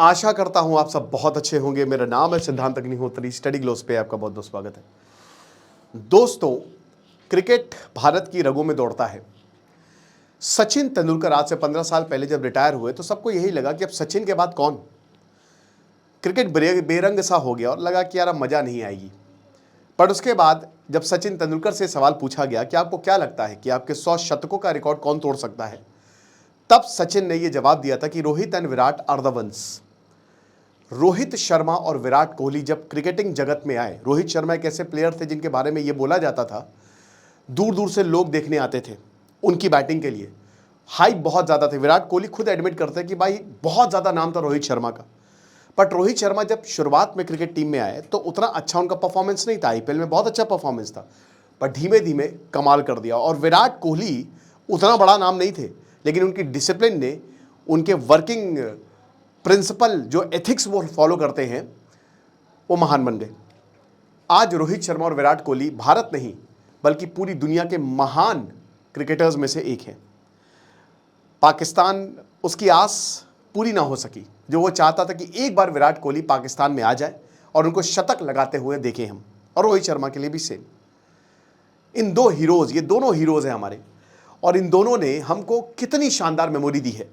आशा करता हूं आप सब बहुत अच्छे होंगे। मेरा नाम है सिद्धांत अग्निहोत्री। स्टडी ग्लोस पे आपका बहुत बहुत स्वागत है। दोस्तों, क्रिकेट भारत की रगों में दौड़ता है। सचिन तेंदुलकर आज से 15 साल पहले जब रिटायर हुए तो सबको यही लगा कि अब सचिन के बाद कौन। क्रिकेट बेरंग सा हो गया और लगा कि यार अब मजा नहीं आएगी। पर उसके बाद जब सचिन तेंदुलकर से सवाल पूछा गया कि आपको क्या लगता है कि आपके 100 शतकों का रिकॉर्ड कौन तोड़ सकता है, तब सचिन ने यह जवाब दिया था कि Rohit and Virat are the ones. Rohit Sharma और विराट कोहली जब क्रिकेटिंग जगत में आए, रोहित शर्मा एक ऐसे प्लेयर थे जिनके बारे में यह बोला जाता था, दूर दूर से लोग देखने आते थे उनकी बैटिंग के लिए। हाइप बहुत ज़्यादा थे। विराट कोहली खुद एडमिट करते कि भाई बहुत ज़्यादा नाम था रोहित शर्मा का। बट रोहित शर्मा जब शुरुआत में क्रिकेट टीम में आए तो उतना अच्छा उनका परफॉर्मेंस नहीं था। आईपीएल में बहुत अच्छा परफॉर्मेंस था, पर धीमे धीमे कमाल कर दिया। और विराट कोहली उतना बड़ा नाम नहीं थे, लेकिन उनकी डिसिप्लिन ने, उनके वर्किंग प्रिंसिपल जो एथिक्स वो फॉलो करते हैं, वो महान बन गए। आज रोहित शर्मा और विराट कोहली भारत नहीं बल्कि पूरी दुनिया के महान क्रिकेटर्स में से एक हैं। पाकिस्तान उसकी आस पूरी ना हो सकी, जो वो चाहता था कि एक बार विराट कोहली पाकिस्तान में आ जाए और उनको शतक लगाते हुए देखें हम, और रोहित शर्मा के लिए भी सेम। इन दो हीरोज, ये दोनों हीरोज हैं हमारे, और इन दोनों ने हमको कितनी शानदार मेमोरी दी है।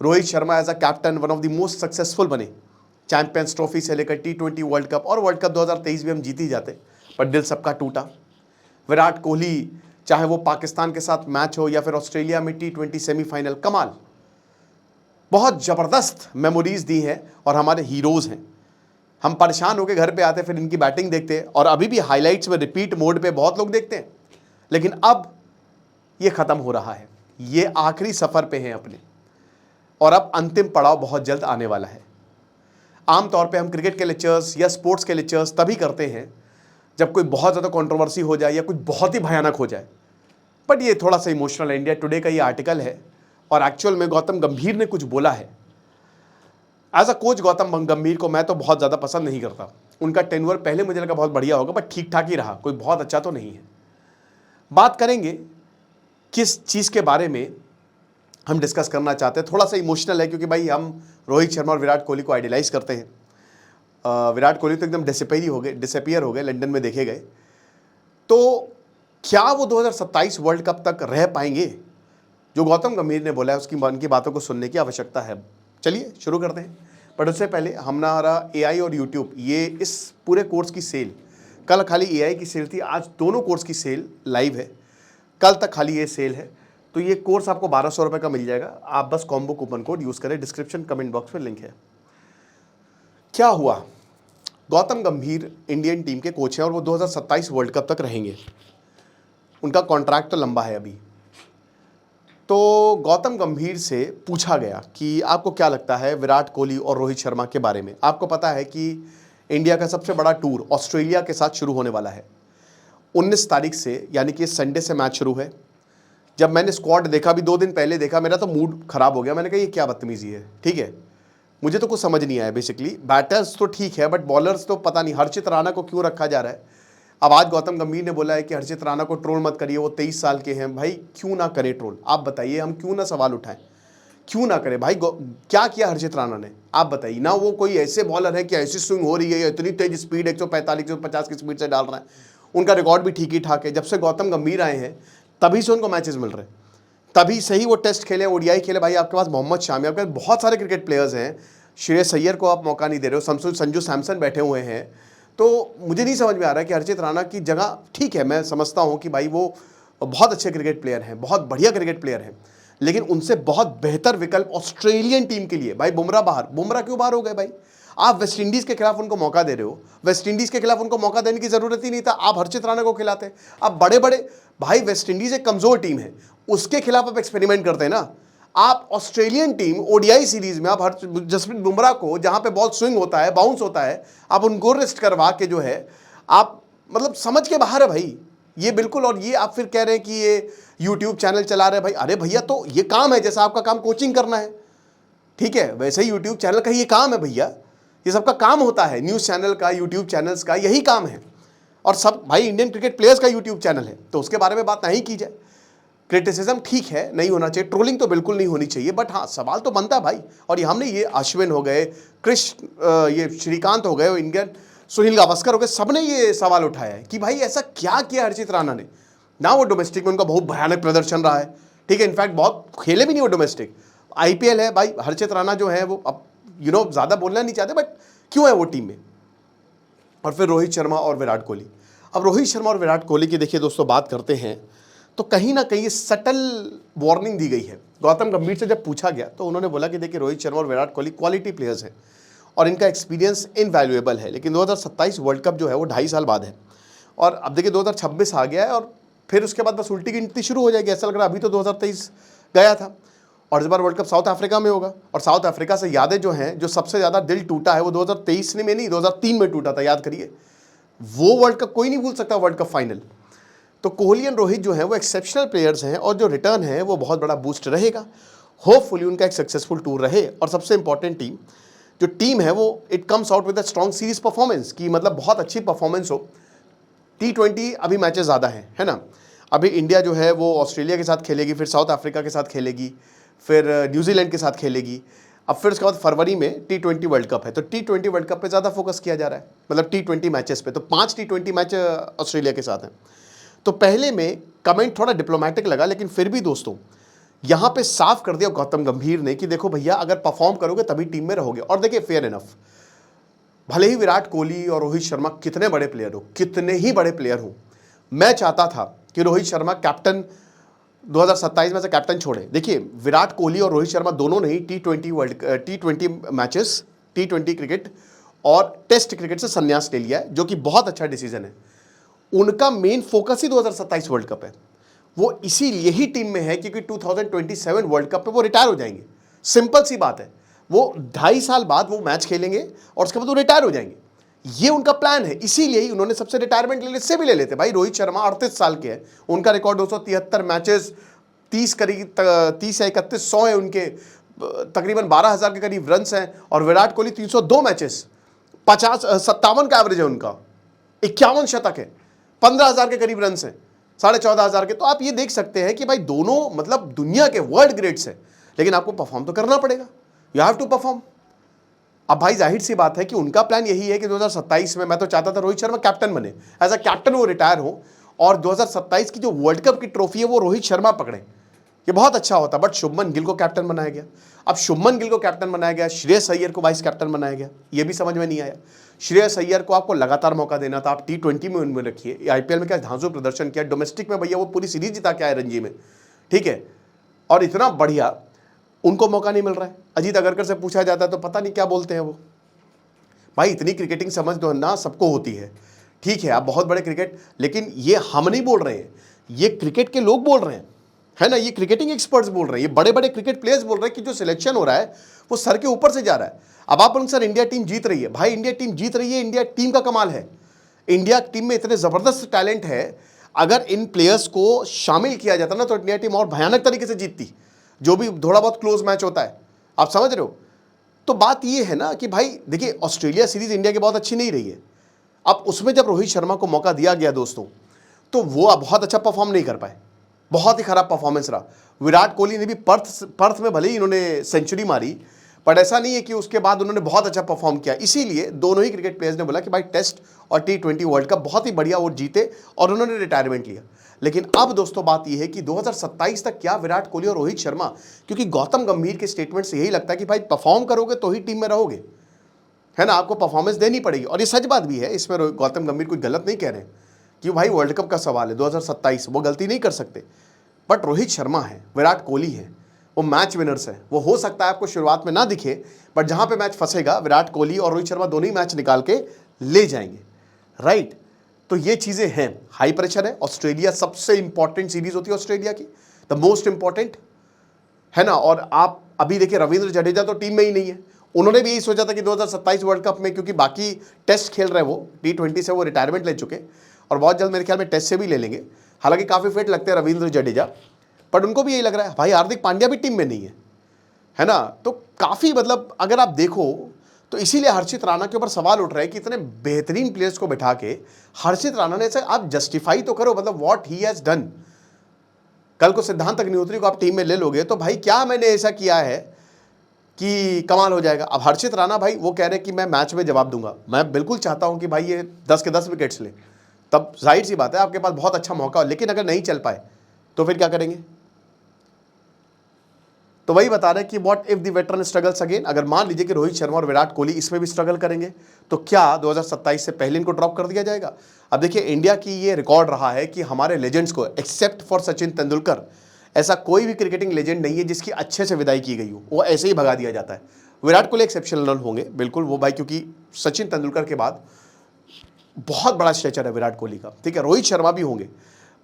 Rohit Sharma as a captain one of the most successful बने, चैंपियंस ट्रॉफी से लेकर T20 वर्ल्ड कप, और वर्ल्ड कप 2023 भी हम जीत ही जाते, पर दिल सबका टूटा। विराट कोहली चाहे वो पाकिस्तान के साथ मैच हो या फिर ऑस्ट्रेलिया में T20 सेमीफाइनल, कमाल, बहुत ज़बरदस्त मेमोरीज दी हैं और हमारे हीरोज़ हैं। हम परेशान होकर घर पे आते, फिर इनकी बैटिंग देखते, और अभी भी हाइलाइट्स में रिपीट मोड पे बहुत लोग देखते हैं। लेकिन अब ये ख़त्म हो रहा है, ये आखिरी सफ़र पे हैं अपने, और अब अंतिम पड़ाव बहुत जल्द आने वाला है। आमतौर पे हम क्रिकेट के लेक्चर्स या स्पोर्ट्स के लेक्चर्स तभी करते हैं जब कोई बहुत ज़्यादा कंट्रोवर्सी हो जाए या कुछ बहुत ही भयानक हो जाए, बट ये थोड़ा सा इमोशनल है। इंडिया टुडे का ये आर्टिकल है, और एक्चुअल में गौतम गंभीर ने कुछ बोला है। एज अ कोच गौतम गंभीर को मैं तो बहुत ज़्यादा पसंद नहीं करता। उनका टेन्योर पहले मुझे लगा बहुत बढ़िया होगा, बट ठीक ठाक ही रहा, कोई बहुत अच्छा तो नहीं है। बात करेंगे किस चीज़ के बारे में हम डिस्कस करना चाहते हैं। थोड़ा सा इमोशनल है, क्योंकि भाई हम रोहित शर्मा और विराट कोहली को आइडियलाइज करते हैं। विराट कोहली तो एकदम डिसअपियर हो गए, लंदन में देखे गए। तो क्या वो 2027 वर्ल्ड कप तक रह पाएंगे? जो गौतम गंभीर ने बोला है उसकी मन की बातों को सुनने की आवश्यकता है। चलिए शुरू करते हैं। बट उससे पहले हमारा AI और YouTube, ये इस पूरे कोर्स की सेल, कल खाली AI की सेल थी, आज दोनों कोर्स की सेल लाइव है। कल तक खाली ये सेल है, तो ये कोर्स आपको 1200 रुपये का मिल जाएगा। आप बस कॉम्बो कूपन कोड यूज़ करें, डिस्क्रिप्शन कमेंट बॉक्स में लिंक है। क्या हुआ? गौतम गंभीर इंडियन टीम के कोच हैं और वो 2027 वर्ल्ड कप तक रहेंगे। उनका कॉन्ट्रैक्ट तो लंबा है अभी। तो गौतम गंभीर से पूछा गया कि आपको क्या लगता है विराट कोहली और रोहित शर्मा के बारे में। आपको पता है कि इंडिया का सबसे बड़ा टूर ऑस्ट्रेलिया के साथ शुरू होने वाला है 19 तारीख से, यानी कि संडे से मैच शुरू है। जब मैंने स्क्वाड देखा, भी 2 दिन पहले देखा, मेरा तो मूड खराब हो गया। मैंने कहा ये क्या बदतमीजी है। ठीक है, मुझे तो कुछ समझ नहीं आया। बेसिकली बैटर्स तो ठीक है, बट बॉलर्स तो पता नहीं हर्षित राणा को क्यों रखा जा रहा है। अब आज गौतम गंभीर ने बोला है कि हर्षित राणा को ट्रोल मत करिए, वो 23 साल के हैं। भाई क्यों ना करें ट्रोल? आप बताइए, हम क्यों ना सवाल उठाएं, क्यों ना करें? भाई क्या किया हर्षित राणा ने? आप बताइए ना। वो कोई ऐसे बॉलर है कि ऐसी स्विंग हो रही है, इतनी तेज स्पीड 145 150 की स्पीड से डाल रहा है। उनका रिकॉर्ड भी ठीक ही ठाक है। जब से गौतम गंभीर आए हैं तभी से उनको मैचेस मिल रहे हैं, तभी से ही वो टेस्ट खेले, ODI खेले। भाई आपके पास मोहम्मद शामी, आपके पास बहुत सारे क्रिकेट प्लेयर्स हैं। श्रेयस अय्यर को आप मौका नहीं दे रहे हो, संजू सैमसन बैठे हुए हैं। तो मुझे नहीं समझ में आ रहा है कि हर्षित राणा की जगह, ठीक है मैं समझता हूं कि भाई वो बहुत अच्छे क्रिकेट प्लेयर हैं, बहुत बढ़िया क्रिकेट प्लेयर हैं, लेकिन उनसे बहुत बेहतर विकल्प ऑस्ट्रेलियन टीम के लिए। भाई बुमराह क्यों बाहर हो गए? भाई आप वेस्ट इंडीज के खिलाफ उनको मौका दे रहे हो। वेस्ट इंडीज के खिलाफ उनको मौका देने की जरूरत ही नहीं था, आप हर्षित राणा को खिलाते। अब बड़े बड़े, भाई वेस्ट इंडीज एक कमजोर टीम है, उसके खिलाफ आप एक्सपेरिमेंट करते हैं ना। आप ऑस्ट्रेलियन टीम ODI सीरीज में आप जसप्रीत बुमराह को, जहां पे बॉल स्विंग होता है, बाउंस होता है, आप उनको रेस्ट करवा के जो है, आप मतलब समझ के बाहर है भाई ये बिल्कुल। और ये आप फिर कह रहे हैं कि ये YouTube चैनल चला रहे हैं। भाई अरे भैया, तो ये काम है, जैसा आपका काम कोचिंग करना है, ठीक है, वैसे ही YouTube चैनल का ये काम है भैया। ये सबका काम होता है, न्यूज़ चैनल का, YouTube चैनल्स का यही काम है। और सब भाई इंडियन क्रिकेट प्लेयर्स का YouTube चैनल है, तो उसके बारे में बात नहीं की जाए। क्रिटिसिज्म ठीक है, नहीं होना चाहिए, ट्रोलिंग तो बिल्कुल नहीं होनी चाहिए, बट हाँ सवाल तो बनता भाई। और ये हमने ये अश्विन हो गए, ये श्रीकांत हो गए, इंडियन सुनील गावस्कर हो गए, सबने ये सवाल उठाया है कि भाई ऐसा क्या किया हर्षित राणा ने। ना वो डोमेस्टिक में उनका बहुत भयानक प्रदर्शन रहा है, ठीक है, इनफैक्ट बहुत खेले भी नहीं वो डोमेस्टिक, आईपीएल है भाई, हर्षित राणा जो है वो अब ज़्यादा बोलना नहीं चाहते, बट क्यों है वो टीम में। और फिर रोहित शर्मा और विराट कोहली। अब रोहित शर्मा और विराट कोहली की देखिए दोस्तों बात करते हैं तो कहीं ना कहीं सटल वार्निंग दी गई है। गौतम गंभीर से जब पूछा गया तो उन्होंने बोला कि देखिए रोहित शर्मा और विराट कोहली क्वालिटी प्लेयर्स हैं और इनका एक्सपीरियंस इनवैल्यूएबल है, लेकिन 2027 वर्ल्ड कप जो है वो 2.5 साल बाद है और अब देखिए 2026 आ गया है और फिर उसके बाद बस उल्टी गिनती शुरू हो जाएगी। ऐसा लग रहा है अभी तो 2023 गया था और इस बार वर्ल्ड कप साउथ अफ्रीका में होगा और साउथ अफ्रीका से यादें जो हैं, जो सबसे ज़्यादा दिल टूटा है वो 2023 में नहीं 2003 में टूटा था, याद करिए। वो वर्ल्ड कप कोई नहीं भूल सकता, वर्ल्ड कप फाइनल। तो कोहली एंड रोहित जो है वो एक्सेप्शनल प्लेयर्स हैं और जो रिटर्न है वो बहुत बड़ा बूस्ट रहेगा। होपफुली उनका एक सक्सेसफुल टूर रहे और सबसे इंपॉर्टेंट जो टीम है वो it comes out with a strong series performance की, मतलब बहुत अच्छी परफॉर्मेंस हो। T20 अभी मैचेस ज़्यादा हैं, है ना। अभी इंडिया जो है वो ऑस्ट्रेलिया के साथ खेलेगी, फिर साउथ अफ्रीका के साथ खेलेगी, फिर न्यूजीलैंड के साथ खेलेगी, अब फिर उसके बाद फरवरी में T20 वर्ल्ड कप है। तो T20 वर्ल्ड कप पे ज़्यादा फोकस किया जा रहा है, मतलब T20 मैचेस पे। तो 5 T20 मैच ऑस्ट्रेलिया के साथ हैं। तो पहले में कमेंट थोड़ा डिप्लोमेटिक लगा, लेकिन फिर भी दोस्तों यहाँ पे साफ कर दिया गौतम गंभीर ने कि देखो भैया अगर परफॉर्म करोगे तभी टीम में रहोगे। और देखिए फेयर इनफ, भले ही विराट कोहली और रोहित शर्मा कितने बड़े प्लेयर हो, कितने ही बड़े प्लेयर हो, मैं चाहता था कि रोहित शर्मा कैप्टन 2027 में से कैप्टन छोड़े। देखिए विराट कोहली और रोहित शर्मा दोनों ने ही T20 मैचेस, T20 क्रिकेट और टेस्ट क्रिकेट से संन्यास ले लिया है, जो कि बहुत अच्छा डिसीजन है। उनका मेन फोकस ही 2027 वर्ल्ड कप है। वो इसीलिए ही टीम में है क्योंकि 2027 वर्ल्ड कप पे वो रिटायर हो जाएंगे। सिंपल सी बात है, वो 2.5 साल बाद वो मैच खेलेंगे और उसके बाद वो रिटायर हो जाएंगे। ये उनका प्लान है, इसीलिए ही उन्होंने सबसे रिटायरमेंट ले इससे भी ले लेते भाई। रोहित शर्मा 38 साल के हैं, उनका रिकॉर्ड 273 मैचेस, 30 या 31 100 है उनके, तकरीबन 12,000 के करीब रन्स हैं। और विराट कोहली 302 मैचेस, 57 का एवरेज है उनका, 51 शतक है, 15,000 के करीब रन्स हैं, 14,500 के। तो आप ये देख सकते हैं कि भाई दोनों मतलब दुनिया के वर्ल्ड ग्रेट्स हैं, लेकिन आपको परफॉर्म तो करना पड़ेगा, यू हैव टू परफॉर्म। अब भाई जाहिर सी बात है कि उनका प्लान यही है कि 2027 में, मैं तो चाहता था रोहित शर्मा कैप्टन बने, एज अ कैप्टन वो रिटायर हो और 2027 की जो वर्ल्ड कप की ट्रॉफी है वो रोहित शर्मा पकड़े, ये बहुत अच्छा होता। बट शुभमन गिल को कैप्टन बनाया गया। अब शुभमन गिल को कैप्टन बनाया गया, श्रेयस अय्यर को वाइस कैप्टन बनाया गया, ये भी समझ में नहीं आया। श्रेयस अय्यर को आपको लगातार मौका देना था, आप T20 में उनमें रखिए। आईपीएल में क्या धांसू प्रदर्शन किया, डोमेस्टिक में भैया वो पूरी सीरीज जिता के आए रणजी में, ठीक है, और इतना बढ़िया, उनको मौका नहीं मिल रहा है। अजीत अगरकर से पूछा जाता है तो पता नहीं क्या बोलते हैं वो। भाई इतनी क्रिकेटिंग समझ तो ना सबको होती है, ठीक है, आप बहुत बड़े क्रिकेट, लेकिन ये हम नहीं बोल रहे हैं, ये क्रिकेट के लोग बोल रहे हैं, है ना, ये क्रिकेटिंग एक्सपर्ट्स बोल रहे हैं, ये बड़े बड़े क्रिकेट प्लेयर्स बोल रहे हैं कि जो सिलेक्शन हो रहा है वो सर के ऊपर से जा रहा है। अब आप बोलेंगे सर इंडिया टीम जीत रही है, भाई इंडिया टीम जीत रही है, इंडिया टीम का कमाल है। इंडिया टीम में इतने ज़बरदस्त टैलेंट है, अगर इन प्लेयर्स को शामिल किया जाता ना तो इंडिया टीम और भयानक तरीके से जीतती, जो भी थोड़ा बहुत क्लोज मैच होता है, आप समझ रहे हो। तो बात ये है ना कि भाई देखिए ऑस्ट्रेलिया सीरीज इंडिया की बहुत अच्छी नहीं रही है। अब उसमें जब रोहित शर्मा को मौका दिया गया दोस्तों, तो वो अब बहुत अच्छा परफॉर्म नहीं कर पाए, बहुत ही खराब परफॉर्मेंस रहा। विराट कोहली ने भी पर्थ में भले ही इन्होंने सेंचुरी मारी, बट ऐसा नहीं है कि उसके बाद उन्होंने बहुत अच्छा परफॉर्म किया। इसीलिए दोनों ही क्रिकेट प्लेयर्स ने बोला कि भाई टेस्ट और T20 वर्ल्ड कप बहुत ही बढ़िया वो जीते और उन्होंने रिटायरमेंट लिया। लेकिन अब दोस्तों बात यह है कि 2027 तक क्या विराट कोहली और रोहित शर्मा, क्योंकि गौतम गंभीर के स्टेटमेंट से यही लगता है कि भाई परफॉर्म करोगे तो ही टीम में रहोगे, है ना, आपको परफॉर्मेंस देनी पड़ेगी। और ये सच बात भी है, इसमें गौतम गंभीर कोई गलत नहीं कह रहे हैं कि भाई वर्ल्ड कप का सवाल है 2027, वो गलती नहीं कर सकते। बट रोहित शर्मा है, विराट कोहली है, वो मैच विनर्स है। वो हो सकता है आपको शुरुआत में ना दिखे, बट जहां पे मैच फंसेगा विराट कोहली और रोहित शर्मा दोनों ही मैच निकाल के ले जाएंगे, राइट। तो ये चीज़ें हैं, हाई प्रेशर है। ऑस्ट्रेलिया सबसे इंपॉर्टेंट सीरीज होती है ऑस्ट्रेलिया की, द मोस्ट इंपॉर्टेंट, है ना। और आप अभी देखिए रविंद्र जडेजा तो टीम में ही नहीं है, उन्होंने भी यही सोचा था कि 2027 वर्ल्ड कप में, क्योंकि बाकी टेस्ट खेल रहे हैं वो, T20 से वो रिटायरमेंट ले चुके और बहुत जल्द मेरे ख्याल में टेस्ट से भी ले लेंगे। हालांकि काफ़ी फिट लगते हैं रविंद्र जडेजा, बट उनको भी यही लग रहा है भाई हार्दिक पांड्या भी टीम में नहीं है ना। तो काफ़ी मतलब अगर आप देखो तो इसीलिए हर्षित राणा के ऊपर सवाल उठ रहे हैं कि इतने बेहतरीन प्लेयर्स को बिठा के हर्षित राणा ने, आप जस्टिफाई तो करो, मतलब व्हाट ही हैज़ डन। कल को सिद्धांत अग्निहोत्री को आप टीम में ले लोगे तो भाई क्या मैंने ऐसा किया है कि कमाल हो जाएगा। अब हर्षित राणा भाई वो कह रहे कि मैं मैच में जवाब दूंगा, मैं बिल्कुल चाहता हूं कि भाई ये 10 के 10 विकेट्स ले, तब जाहिर सी बात है आपके पास बहुत अच्छा मौका हो, लेकिन अगर नहीं चल पाए तो फिर क्या करेंगे। तो वही बता रहे कि what if the veteran struggles again, अगर मान लीजिए कि रोहित शर्मा और विराट कोहली इसमें भी स्ट्रगल करेंगे तो क्या 2027 से पहले इनको ड्रॉप कर दिया जाएगा। अब देखिए इंडिया की ये रिकॉर्ड रहा है कि हमारे लेजेंड्स को एक्सेप्ट फॉर सचिन तेंदुलकर ऐसा कोई भी क्रिकेटिंग लेजेंड नहीं है जिसकी अच्छे से विदाई की गई हो, वो ऐसे ही भगा दिया जाता है। विराट कोहली एक्सेप्शनल होंगे बिल्कुल वो भाई, क्योंकि सचिन तेंदुलकर के बाद बहुत बड़ा स्ट्रेचर है विराट कोहली का, ठीक है। रोहित शर्मा भी होंगे,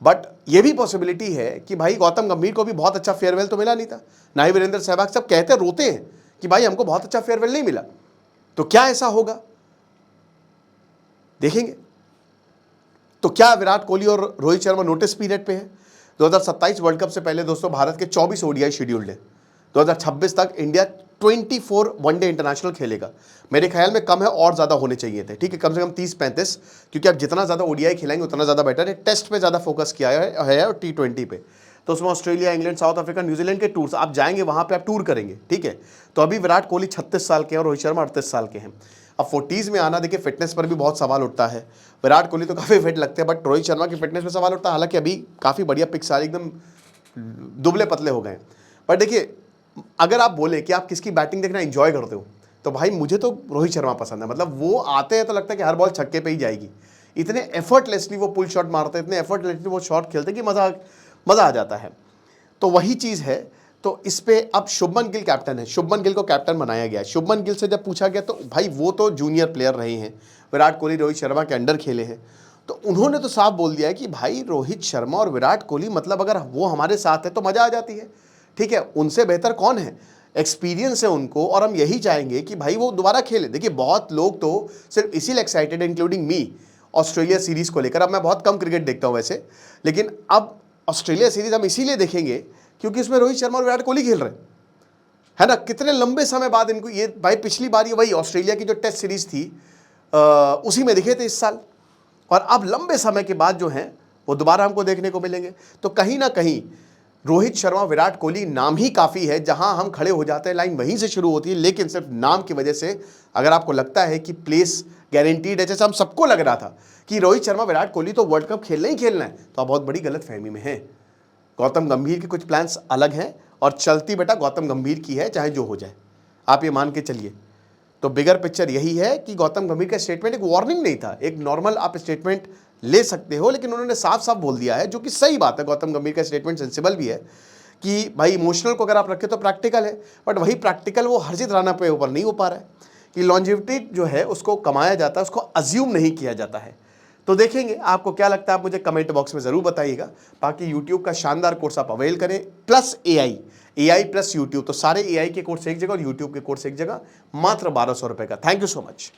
बट ये भी पॉसिबिलिटी है कि भाई गौतम गंभीर को भी बहुत अच्छा फेयरवेल तो मिला नहीं था, ना ही वीरेंद्र सहवाग, सब कहते रोते हैं कि भाई हमको बहुत अच्छा फेयरवेल नहीं मिला, तो क्या ऐसा होगा देखेंगे। तो क्या विराट कोहली और रोहित शर्मा नोटिस पीरियड पे है। 2027 वर्ल्ड कप से पहले दोस्तों भारत के 24 ओडीआई शेड्यूल्ड है। 2026 तक इंडिया 24 वनडे इंटरनेशनल खेलेगा। मेरे ख्याल में कम है, और ज़्यादा होने चाहिए थे, ठीक है, कम से कम 30-35, क्योंकि आप जितना ज़्यादा ओडीआई खिलाएंगे उतना ज़्यादा बेटर है। टेस्ट पे ज़्यादा फोकस किया है और T20 पे, तो उसमें Australia, England, south Africa, New Zealand के टूर्स आप जाएंगे, वहाँ पे आप टूर करेंगे, ठीक है। तो अभी विराट कोहली 36 साल के हैं और रोहित शर्मा 38 साल के हैं। अब 40s में आना, देखिए फिटनेस पर भी बहुत सवाल उठता है। विराट कोहली तो काफ़ी फिट लगते हैं, बट रोहित शर्मा की फिटनेस में सवाल उठता है। हालांकि अभी काफ़ी बढ़िया पिक्स आ रही, एकदम दुबले पतले हो गए। पर देखिए अगर आप बोले कि आप किसकी बैटिंग देखना एंजॉय करते हो, तो भाई मुझे तो रोहित शर्मा पसंद है। मतलब वो आते हैं तो लगता है कि हर बॉल छक्के पे ही जाएगी, इतने एफर्टलेसली वो पुल शॉट मारते हैं, इतने एफर्टलेसली वो शॉट खेलते हैं कि मज़ा आ जाता है। तो वही चीज़ है। तो इस पे अब शुभमन गिल कैप्टन है, शुभमन गिल को कैप्टन बनाया गया है। शुभमन गिल से जब पूछा गया तो भाई वो तो जूनियर प्लेयर रहे हैं, विराट कोहली रोहित शर्मा के अंडर खेले हैं, तो उन्होंने तो साफ बोल दिया है कि भाई रोहित शर्मा और विराट कोहली, मतलब अगर वो हमारे साथ है तो मज़ा आ जाती है, ठीक है। उनसे बेहतर कौन है, एक्सपीरियंस है उनको, और हम यही चाहेंगे कि भाई वो दोबारा खेले। देखिए बहुत लोग तो सिर्फ इसीलिए एक्साइटेड है, इंक्लूडिंग मी, ऑस्ट्रेलिया सीरीज़ को लेकर। अब मैं बहुत कम क्रिकेट देखता हूँ वैसे, लेकिन अब ऑस्ट्रेलिया सीरीज़ हम इसीलिए देखेंगे क्योंकि उसमें रोहित शर्मा और विराट कोहली खेल रहे हैं, है ना। कितने लंबे समय बाद इनको ये भाई, पिछली बार ये वही ऑस्ट्रेलिया की जो टेस्ट सीरीज़ थी उसी में दिखे थे इस साल, और अब लंबे समय के बाद जो हैं वो दोबारा हमको देखने को मिलेंगे। तो कहीं ना कहीं रोहित शर्मा विराट कोहली नाम ही काफ़ी है, जहां हम खड़े हो जाते हैं लाइन वहीं से शुरू होती है। लेकिन सिर्फ नाम की वजह से अगर आपको लगता है कि प्लेस गारंटीड है, जैसे हम सबको लग रहा था कि रोहित शर्मा विराट कोहली तो वर्ल्ड कप खेलना ही खेलना है, तो आप बहुत बड़ी गलत फहमी में है। गौतम गंभीर के कुछ प्लान्स अलग हैं, और चलती बेटा गौतम गंभीर की है, चाहे जो हो जाए, आप ये मान के चलिए। तो बिगर पिक्चर यही है कि गौतम गंभीर का स्टेटमेंट एक वार्निंग नहीं था, एक नॉर्मल आप स्टेटमेंट ले सकते हो, लेकिन उन्होंने साफ साफ बोल दिया है, जो कि सही बात है। गौतम गंभीर का स्टेटमेंट सेंसिबल भी है कि भाई इमोशनल को अगर आप रखें तो प्रैक्टिकल है, बट वही प्रैक्टिकल वो हर्षित राणा पे ऊपर नहीं हो पा रहा है कि लॉन्जिविटी जो है उसको कमाया जाता है, उसको अज्यूम नहीं किया जाता है। तो देखेंगे आपको क्या लगता है, आप मुझे कमेंट बॉक्स में ज़रूर बताइएगा। बाकी यूट्यूब का शानदार कोर्स आप अवेल करें, प्लस एआई प्लस यूट्यूब, तो सारे एआई के कोर्स एक जगह और यूट्यूब के कोर्स एक जगह, मात्र 1200 रुपये का। Thank you so much.